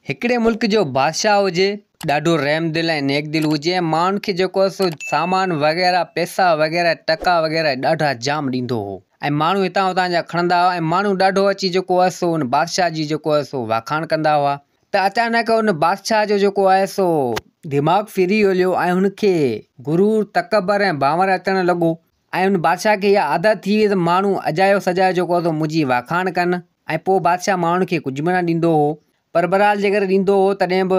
हिकिड़े मुल्क जो बादशाह हुजे, ॾाढो रहम दिल ऐं नेक दिल हुजे, माण्हुनि खे जेको आहे सो सामान वग़ैरह पैसा वग़ैरह टका वग़ैरह ॾाढा जाम ॾींदो हो ऐं माण्हू हितां हुतां जा खणंदा हुआ ऐं माण्हू ॾाढो अची जेको आहे सो उन बादशाह जी जेको आहे सो वाखाण कंदा हुआ। त अचानक उन बादशाह जो जेको आहे सो दिमाग़ फिरी हलियो ऐं हुनखे गुरूर तकबर ऐं बांवर अचणु लॻो ऐं उन बादशाह खे इहा आदत थी वई त माण्हू अजायो सजायो जेको आहे सो मुंहिंजी वाखाण कनि ऐं पोइ बादशाह माण्हुनि खे कुझु बि न ॾींदो हो। पर बहरहाल जेकर ॾींदो हो तॾहिं बि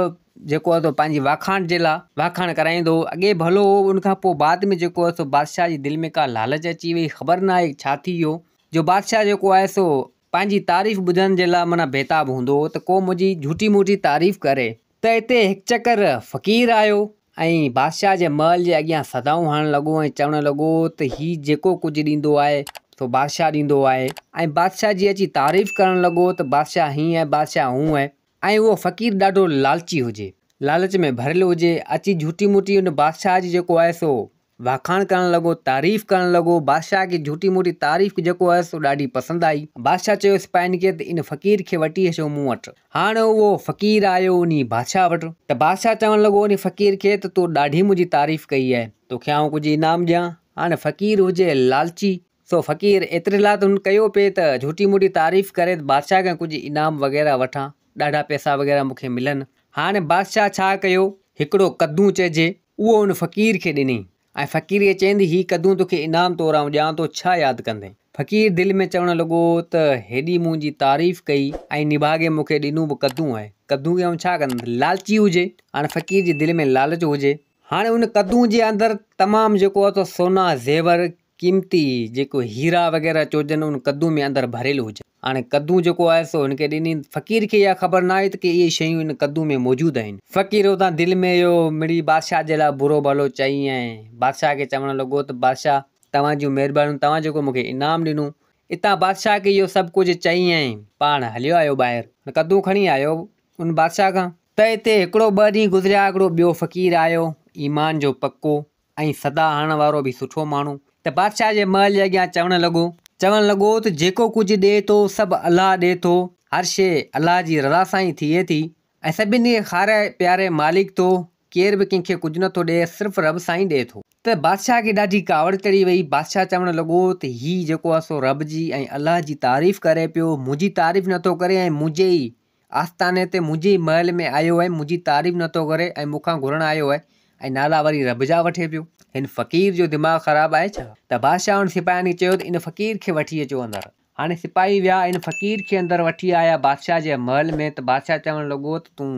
जेको आहे पंहिंजी वाखाण जे लाइ वाखाण कराईंदो हो, अॻे भलो हो। उनखां पोइ बाद में जेको आहे सो बादशाह जी दिलि में का लालच अची वई, ख़बर न आहे छा थी वियो जो बादशाह जेको आहे सो पंहिंजी तारीफ़ ॿुधण जे लाइ माना बेताब हूंदो हो त को मुंहिंजी झूठी मूठी तारीफ़ करे। त हिते हिकु चकर फ़क़ीर आयो ऐं बादशाह जे महल जे अॻियां सदाऊं हणणु लॻो ऐं चवणु लॻो त हीउ जेको कुझु ॾींदो आहे सो बादशाह ॾींदो आहे ऐं बादशाह जी अची तारीफ़ करणु लॻो त बादशाह हीअं आहे, बादशाह हूअं आहे। ऐं उहो फ़क़ीर ॾाढो लालची हुजे, लालच में भरियलु हुजे, अची झूठी मूठी उन बादशाह जी जेको आहे सो वाखाण करणु लॻो, तारीफ़ करणु लॻो। बादशाह खे झूठी मूठी तारीफ़ जेको आहे सो ॾाढी पसंदि आई। बादशाह चयो सिपाहियुनि खे त इन फ़क़ीर खे वठी अचो मूं वटि। हाणे उहो फ़क़ीर आयो उन बादशाह वटि त बादशाह चवणु लॻो उन फ़क़ीर खे त तूं ॾाढी मुंहिंजी तारीफ़ कई आहे, तोखे आउं कुझु इनाम ॾियां। हाणे फ़क़ीर हुजे लालची, सो फ़क़ीर एतिरे लाइ त हुन कयो पिए त झूठी मूठी तारीफ़ करे बादशाह खां कुझु इनाम वग़ैरह वठां, ॾाढा पैसा वग़ैरह मूंखे मिलनि। हाणे बादशाह छा कयो, हिकिड़ो कद्दू चइजे उहो उन फ़क़ीर खे ॾिनई ऐं फ़क़ीर खे चईंदी हीउ कद्दू तोखे इनाम तौरु आउं ॾियां थो, छा यादि कंदे। फ़क़ीर दिलि में चवणु लॻो त हेॾी मुंहिंजी तारीफ़ कई ऐं निभागे मूंखे ॾिनो बि कद्दू आहे, कद्दू खे आउं छा कंदुमि, लालची हुजे। हाणे फ़क़ीर जी दिलि में लालच हुजे। हाणे उन कद्दू जे अंदरि तमामु जेको आहे त सोना ज़ेवर क़ीमती जेको हीरा वग़ैरह चोजन उन कद्दू में अंदरि भरियलु हुजे। हाणे कद्दू जेको आहे सो हुनखे ॾिनी, फ़क़ीर खे इहा ख़बर न आहे त की इहे शयूं इन कद्दू में मौजूदु आहिनि। फ़क़ीर हुतां दिलि में इहो मिड़ी बादशाह जे लाइ बुरो भलो चई ऐं बादशाह खे चवणु लॻो त बादशाह तव्हां जूं महिरबानियूं, तव्हां जेको मूंखे इनाम ॾिनो। हितां बादशाह खे इहो सभु कुझु चई ऐं पाण हलियो आयो ॿाहिरि, कद्दू खणी आयो उन बादशाह खां। त हिते हिकिड़ो ॿ ॾींहं गुज़रिया, हिकिड़ो ॿियो फ़क़ीर आयो, ईमान जो पको ऐं सदा हणण वारो बि सुठो माण्हू। त बादशाह जे महल जे अॻियां चवणु लॻो त जेको कुझु ॾिए थो सभु अलाह ॾिए थो, हर शइ अलाह जी रज़ा सां ई थिए थी ऐं सभिनी खे खारे प्यारे मालिक थो, केर बि कंहिंखे कुझु नथो ॾिए, सिर्फ़ु रब सां ई ॾिए थो। त बादशाह खे ॾाढी कावड़ चढ़ी वई। बादशाह चवणु लॻो त हीउ जेको आहे सो रब जी ऐं अलाह जी तारीफ़ करे पियो, मुंहिंजी तारीफ़ नथो करे ऐं मुंहिंजे ई आस्थाने ते मुंहिंजे ई महल में आयो आहे, मुंहिंजी तारीफ़ नथो करे ऐं मूंखां घुरणु आयो आहे ऐं नाला वरी रब जा वठे पियो। हिन फ़क़ीर जो दिमाग़ ख़राबु आहे छा? त बादशाह उन सिपाहियुनि खे चयो त इन फ़क़ीर खे वठी अचो अंदरि। हाणे सिपाही विया, इन फ़क़ीर खे अंदरि वठी आया बादशाह जे महल में। त बादशाह चवणु लॻो त तूं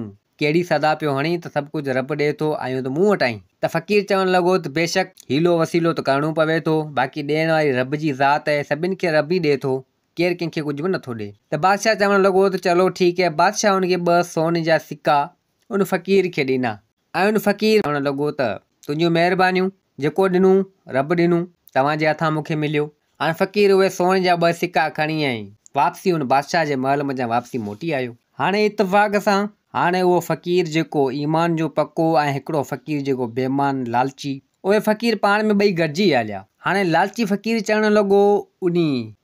कहिड़ी सदा पियो हणी त सभु कुझु रब ॾिए थो, आयो त मूं वटि आई। त फ़क़ीर चवणु लॻो त बेशक हीलो वसीलो त करिणो पवे थो, बाक़ी ॾियण वारी रब जी ज़ात आहे, सभिनि खे रब ई ॾिए थो, केरु कंहिंखे कुझु बि नथो ॾिए। त बादशाह चवणु लॻो त चलो ठीकु आहे। बादशाह हुनखे 2 सोने जा सिक्का उन फ़क़ीर खे ॾिना ऐं उन फ़क़ीर चवणु लॻो त तुंहिंजियूं महिरबानियूं, जेको ॾिनूं रब ॾिनूं, तव्हांजे हथां मूंखे मिलियो। हाणे फ़क़ीर उहे सोने जा 2 सिक्का खणी ऐं वापसी उन बादशाह जे महल में वापसी मोटी आयो। हाणे इत्तफ़ाक़ सां हाणे उहो फ़क़ीर जेको ईमान जो पको ऐं हिकिड़ो फ़क़ीर जेको बेईमान लालची, उहे फ़क़ीर पाण में ॿई गॾिजी हलिया। हाणे लालची फ़क़ीर चवणु लॻो उन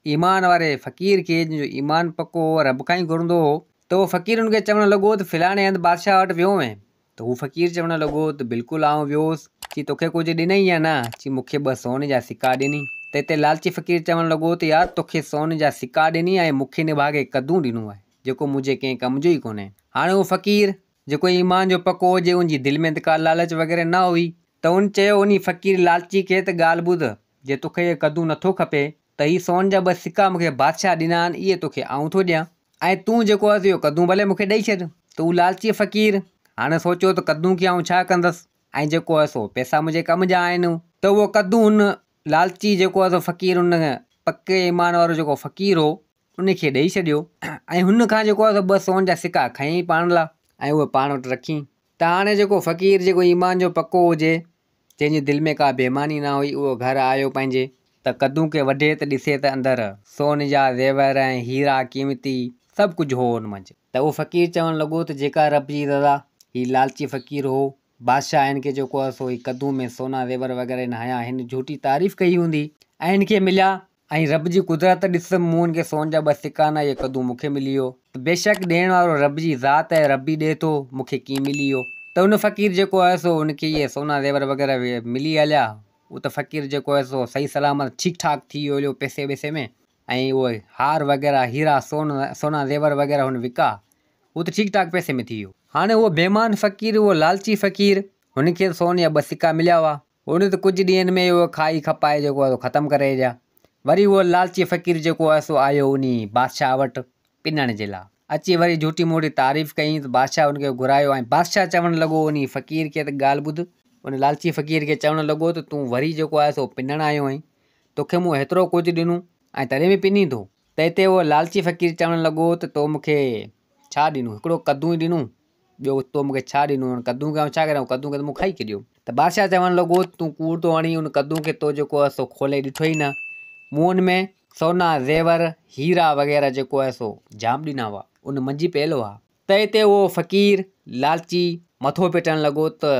ईमान वारे फ़क़ीर खे, जंहिंजो ईमान पको रब खां ई घुरंदो हो, त उहो फ़क़ीर हुनखे चवणु लॻो त फलाणे हंधि बादशाह वटि वियो हुअं। त हू फ़क़ीर चवणु लॻो त बिल्कुलु आउं वियोसि। चई तोखे कुझु ॾिनई या न? चई मूंखे 2 सोने जा सिक्का ॾिनी। त हिते लालची फ़क़ीर चवणु लॻो त यार तोखे सोने जा सिक्का ॾिनी ऐं मूंखे निभागे कद्दू ॾिनो आहे, जेको मुंहिंजे कंहिं कम जो ई कोन्हे। हाणे उहो फ़क़ीर जेको ईमान जो पको हुजे, उनजी दिलि में त का लालच वग़ैरह न हुई, त उन चयो उन फ़क़ीर लालची खे त ॻाल्हि ॿुध, जे तोखे इहे कद्दू नथो खपे त हीउ सोन जा 2 सिक्का मूंखे बादशाह ॾिना आहिनि, इहे तोखे आउं थो ॾियां ऐं तूं जेको आहे इहो कद्दू भले मूंखे ॾेई छॾ। त हू लालची फ़क़ीर हाणे सोचियो त कद्दू खे आउं छा कंदसि ऐं जेको आहे सो पैसा मुंहिंजे कम जा आहिनि। त उहो कद्दू हुन लालची जेको आहे सो फ़क़ीर उन पके ईमान वारो जेको फ़क़ीर हो उनखे ॾेई छॾियो ऐं हुन खां जेको आहे 2 सोन जा सिक्का खयईं पाण लाइ ऐं उहे पाण वटि रखी। त हाणे जेको फ़क़ीर जेको ईमान जो पको हुजे, जंहिंजी दिलि में का बेईमानी न हुई, उहो घरु आयो पंहिंजे, त कद्दू खे वढे त ॾिसे त अंदरि सोन जा ज़ेवर ऐं हीरा क़ीमती सभु कुझु हो हुन मंझि। त उहो फ़क़ीर चवणु लॻो त जेका रब जी रज़ा, हीउ लालची फ़क़ीर हो, बादशाह हिन खे जेको आहे सो कद्दू में सोना ज़ेवर वग़ैरह न हया, हिन झूठी तारीफ़ कई हूंदी ऐं हिन खे मिलिया ऐं रब जी कुदरत ॾिस, मूं हुनखे सोन जा 2 सिक्का न, इहे कद्दू मूंखे मिली वियो। त बेशक ॾियण वारो रब जी ज़ात आहे, रब ई ॾिए थो, मूंखे कीअं मिली वियो। त उन फ़क़ीर जेको आहे सो हुनखे इहे सोना ज़ेवर वग़ैरह मिली हलिया। उहो त फ़क़ीर जेको आहे सो सही सलामत ठीकु ठाक थी वियो हलियो पैसे वैसे में। ऐं उहे हार वग़ैरह हीरा सोना ज़ेवर वग़ैरह हुन विका, उहो त ठीकु ठाक पैसे में थी वियो। हाणे उहो बेईमान फ़क़ीर, उहो लालची फ़क़ीर, हुनखे सोन जा 2 सिक्का मिलिया हुआ। हुन त कुझु ॾींहंनि में उहो खाई खपाए जेको आहे ख़तमु करे छॾिया। वरी उहो लालची फ़क़ीर जेको आहे सो आयो उन बादशाह वटि पिनण जे लाइ। अची वरी झूठी मूठी तारीफ़ कई त बादशाह हुनखे घुरायो ऐं बादशाह चवणु लॻो उन फ़क़ीर खे, त ॻाल्हि ॿुध। उन लालची फ़क़ीर खे चवणु लॻो त तूं वरी जेको आहे सो पिनणु आयो आहीं, तोखे मूं हेतिरो कुझु ॾिनो ऐं तॾहिं बि पिनी थो। त हिते उहो लालची फ़क़ीर चवणु लॻो त तो मूंखे छा ॾिनो, हिकिड़ो कद्दू ई ॾिनो, ॿियो तो मूंखे छा ॾिनो, कद्दू खे छा करियां, कद्दू खे त मूं खाई छॾियो। त बादशाह चवणु लॻो तूं कूड़ थो हणी, उन कद्दू खे तो जेको आहे सो खोले ॾिठो ई न, मूं हुन में सोना ज़ेवर हीरा वग़ैरह जेको आहे सो जाम ॾिना हुआ, उन मंझि पियल हुआ। त हिते उहो फ़क़ीर लालची मथो पिटणु लॻो त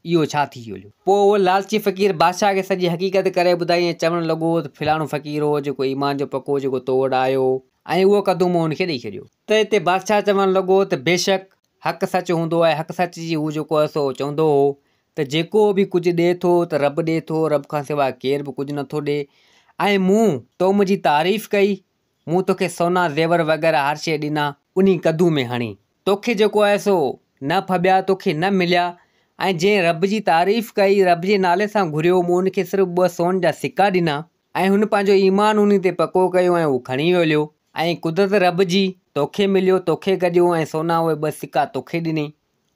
इहो छा थी वियो। पोइ उहो लालची फ़क़ीर बादशाह खे सॼी हक़ीक़त करे ॿुधाई ऐं चवणु लॻो त फिलाणो फ़क़ीर हो जेको ईमान जो पको जेको तो वटि आयो ऐं उहो कद्दू मूं हुनखे ॾेई छॾियो। त हिते बादशाह चवणु लॻो त बेशक हक़ सच हूंदो आहे, हक़ सच जी हू जेको आहे सो चवंदो हो त जेको बि कुझु ॾिए थो त रब ॾिए थो, रब खां सवाइ केर बि कुझु नथो ॾिए। ऐं मूं तो मुंहिंजी तारीफ़ कई, मूं तोखे सोना ज़ेवर वग़ैरह हर शइ ॾिना उन कद्दू में हणी, तोखे जेको आहे सो न फबिया, तोखे न मिलिया। ऐं जंहिं रब जी तारीफ़ कई, रब जे नाले सां घुरियो, मूं हुनखे सिर्फ़ु 2 सोन जा सिक्का ॾिना ऐं हुन पंहिंजो ईमान उन ते पको कयो ऐं उहो खणी वियो हलियो। ऐं कुदरत रब जी तोखे मिलियो, तोखे गॾियो ऐं सोना उहे 2 सिक्का तोखे ॾिनई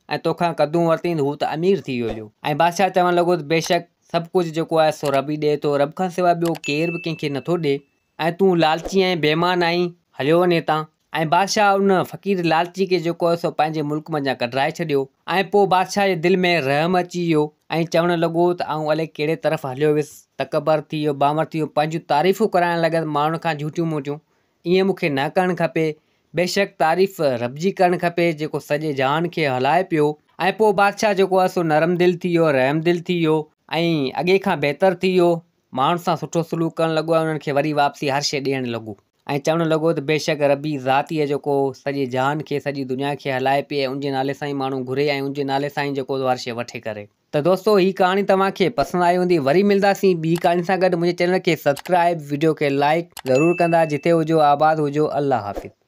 ऐं तोखां कद्दू वरितई त हू त अमीर थी वियो हलियो। ऐं बादशाह चवणु लॻो त बेशक सभु कुझु जेको आहे सो रब ई ॾिए थो, रब खां सवाइ ॿियो केर बि कंहिंखे नथो ॾिए ऐं तूं लालची ऐं बेईमान आहीं, हलियो वञ हितां। ऐं बादशाह उन फ़क़ीर लालची खे जेको आहे सो पंहिंजे मुल्क मां कढाए छॾियो। ऐं पोइ बादशाह जे दिलि में रहम अची वियो ऐं चवणु लॻो त आऊं अलाए कहिड़े तरफ़ हलियो वियुसि, तकबर थी वियो, बावर थी वियो, पंहिंजूं तारीफ़ूं कराइणु लॻसि माण्हुनि खां झूठियूं मूठियूं। ईअं मूंखे न करणु खपे, बेशक तारीफ़ रब जी करणु खपे जेको सॼे जहान खे हलाए पियो। ऐं पोइ बादशाह जेको आहे सो नरम दिलि थी वियो, रहम दिलि थी वियो ऐं अॻे खां बहितर थी वियो, माण्हुनि सां सुठो सलूक करणु लॻो ऐं उन्हनि खे वरी वापसी हर शइ ॾियणु लॻो ऐं चवणु लॻो त बेशक रबी ज़ात ई जेको सॼे जहान खे, सॼी दुनिया खे हलाए पिए ऐं उनजे नाले सां ई माण्हू घुरे ऐं उनजे नाले सां ई जेको हर शइ वठे करे। त दोस्तो हीअ कहाणी तव्हांखे पसंदि आई हूंदी। वरी मिलंदासीं ॿी कहाणी सां गॾु। मुंहिंजे चैनल खे सब्सक्राइब, वीडियो खे लाइक ज़रूरु कंदा। जिते हुजो आबाद हुजो। अल्लाह हाफ़िज़।